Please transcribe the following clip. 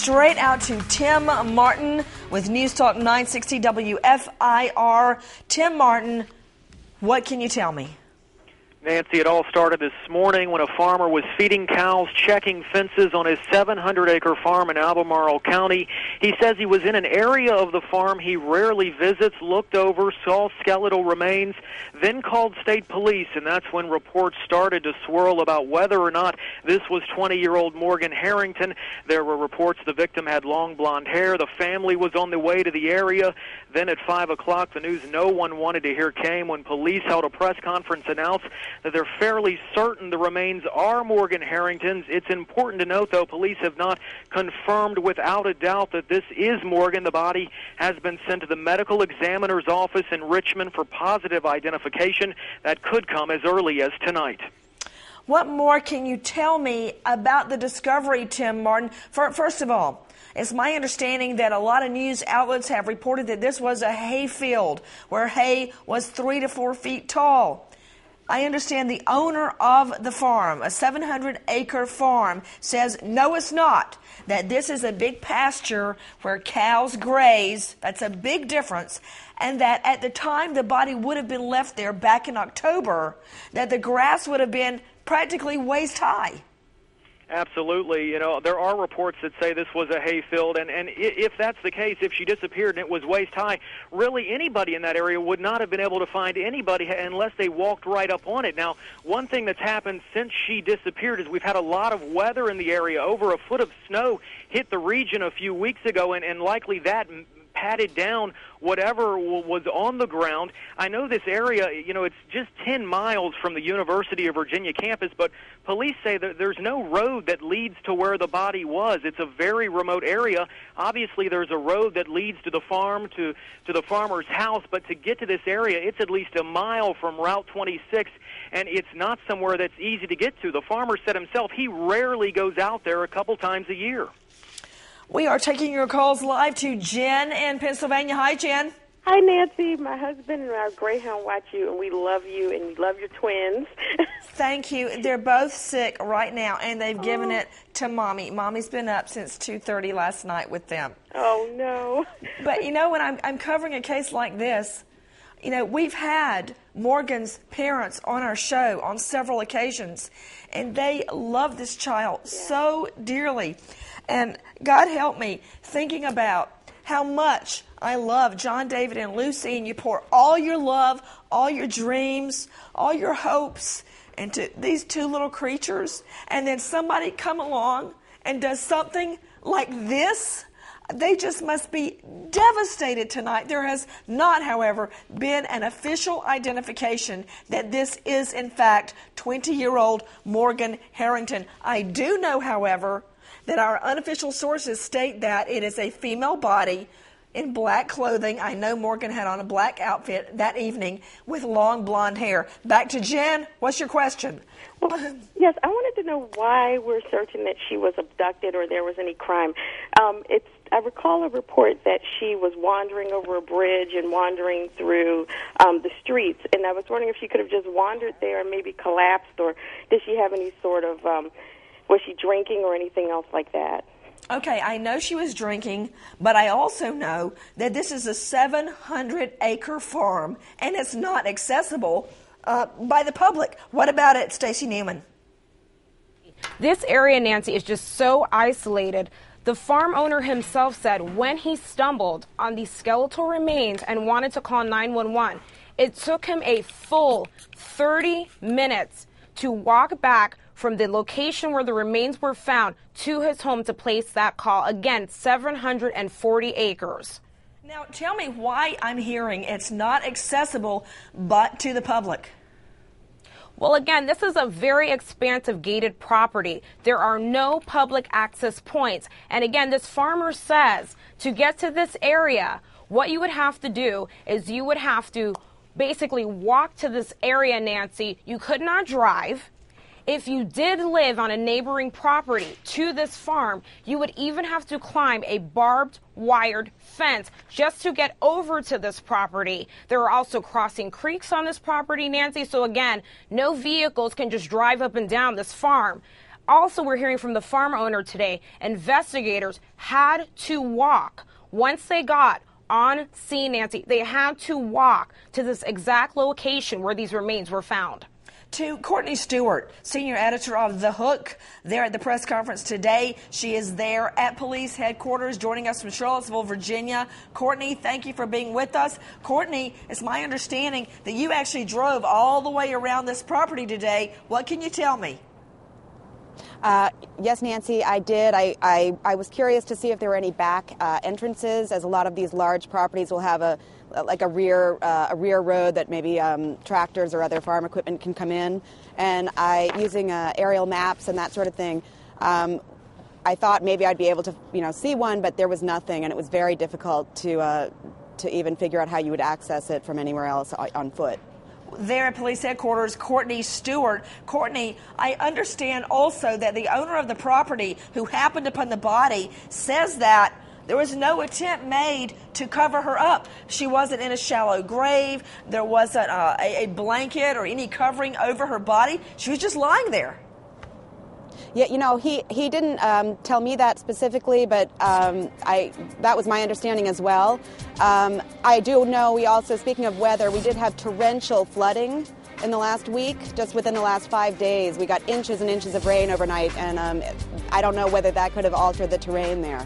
straight out to Tim Martin with News Talk 960 WFIR. Tim Martin, what can you tell me? Nancy, it all started this morning when a farmer was feeding cows, checking fences on his 700-acre farm in Albemarle County. He says he was in an area of the farm he rarely visits, looked over, saw skeletal remains, then called state police, and that's when reports started to swirl about whether or not this was 20-year-old Morgan Harrington. There were reports the victim had long blonde hair. The family was on the way to the area. Then at 5 o'clock, the news no one wanted to hear came when police held a press conference announced that they're fairly certain the remains are Morgan Harrington's. It's important to note, though, police have not confirmed without a doubt that this is Morgan. The body has been sent to the medical examiner's office in Richmond for positive identification. That could come as early as tonight. What more can you tell me about the discovery, Tim Martin? First of all, it's my understanding that a lot of news outlets have reported that this was a hay field where hay was 3 to 4 feet tall. I understand the owner of the farm, a 700-acre farm, says, no, it's not, that this is a big pasture where cows graze. That's a big difference. And that at the time the body would have been left there back in October, that the grass would have been practically waist high. Absolutely. You know, there are reports that say this was a hayfield, and if that's the case, if she disappeared and it was waist high, really anybody in that area would not have been able to find anybody unless they walked right up on it. Now, one thing that's happened since she disappeared is we've had a lot of weather in the area. Over a foot of snow hit the region a few weeks ago, and likely that patted down whatever was on the ground. I know this area, you know, it's just 10 miles from the University of Virginia campus, but police say that there's no road that leads to where the body was. It's a very remote area. Obviously, there's a road that leads to the farm, to the farmer's house, but to get to this area, it's at least a mile from Route 26, and it's not somewhere that's easy to get to. The farmer said himself he rarely goes out there a couple times a year. We are taking your calls live to Jen in Pennsylvania. Hi, Jen. Hi, Nancy. My husband and our greyhound watch you, and we love you, and we love your twins. Thank you. They're both sick right now, and they've given it to Mommy. Mommy's been up since 2:30 last night with them. Oh, no. But, you know, when I'm covering a case like this, you know, we've had Morgan's parents on our show on several occasions, and they love this child so dearly. And God help me, thinking about how much I love John David and Lucy, and you pour all your love, all your dreams, all your hopes into these two little creatures, and then somebody come along and does something like this. They just must be devastated tonight. There has not, however, been an official identification that this is, in fact, 20-year-old Morgan Harrington. I do know, however, that our unofficial sources state that it is a female body in black clothing. I know Morgan had on a black outfit that evening with long blonde hair. Back to Jen. What's your question? Well, yes, I wanted to know why we're certain that she was abducted or there was any crime. I recall a report that she was wandering over a bridge and wandering through the streets, and I was wondering if she could have just wandered there and maybe collapsed, or did she have any sort of, was she drinking or anything else like that? Okay, I know she was drinking, but I also know that this is a 700-acre farm, and it's not accessible by the public. What about it, Stacey Newman? This area, Nancy, is just so isolated. The farm owner himself said when he stumbled on these skeletal remains and wanted to call 911, it took him a full 30 minutes to walk back from the location where the remains were found to his home to place that call. Again, 740 acres. Now, tell me why I'm hearing it's not accessible but to the public. Well, again, this is a very expansive gated property. There are no public access points. And again, this farmer says to get to this area, what you would have to do is you would have to basically walk to this area, Nancy. You could not drive. If you did live on a neighboring property to this farm, you would even have to climb a barbed wired fence just to get over to this property. There are also crossing creeks on this property, Nancy. So again, no vehicles can just drive up and down this farm. Also, we're hearing from the farm owner today, investigators had to walk. Once they got on scene, Nancy, they had to walk to this exact location where these remains were found. To Courtney Stewart, senior editor of The Hook, there at the press conference today. She is there at police headquarters joining us from Charlottesville, Virginia. Courtney, thank you for being with us. Courtney, it's my understanding that you actually drove all the way around this property today. What can you tell me? Yes, Nancy, I did. I was curious to see if there were any back entrances, as a lot of these large properties will have a rear road that maybe tractors or other farm equipment can come in. And using aerial maps and that sort of thing, I thought maybe I'd be able to see one, but there was nothing, and it was very difficult to even figure out how you would access it from anywhere else on foot. There at police headquarters, Courtney Stewart. Courtney, I understand also that the owner of the property who happened upon the body says that there was no attempt made to cover her up. She wasn't in a shallow grave. There wasn't a blanket or any covering over her body. She was just lying there. Yeah, he didn't tell me that specifically, but that was my understanding as well. I do know we also, speaking of weather, we did have torrential flooding in the last week. Just within the last 5 days, we got inches and inches of rain overnight, and I don't know whether that could have altered the terrain there.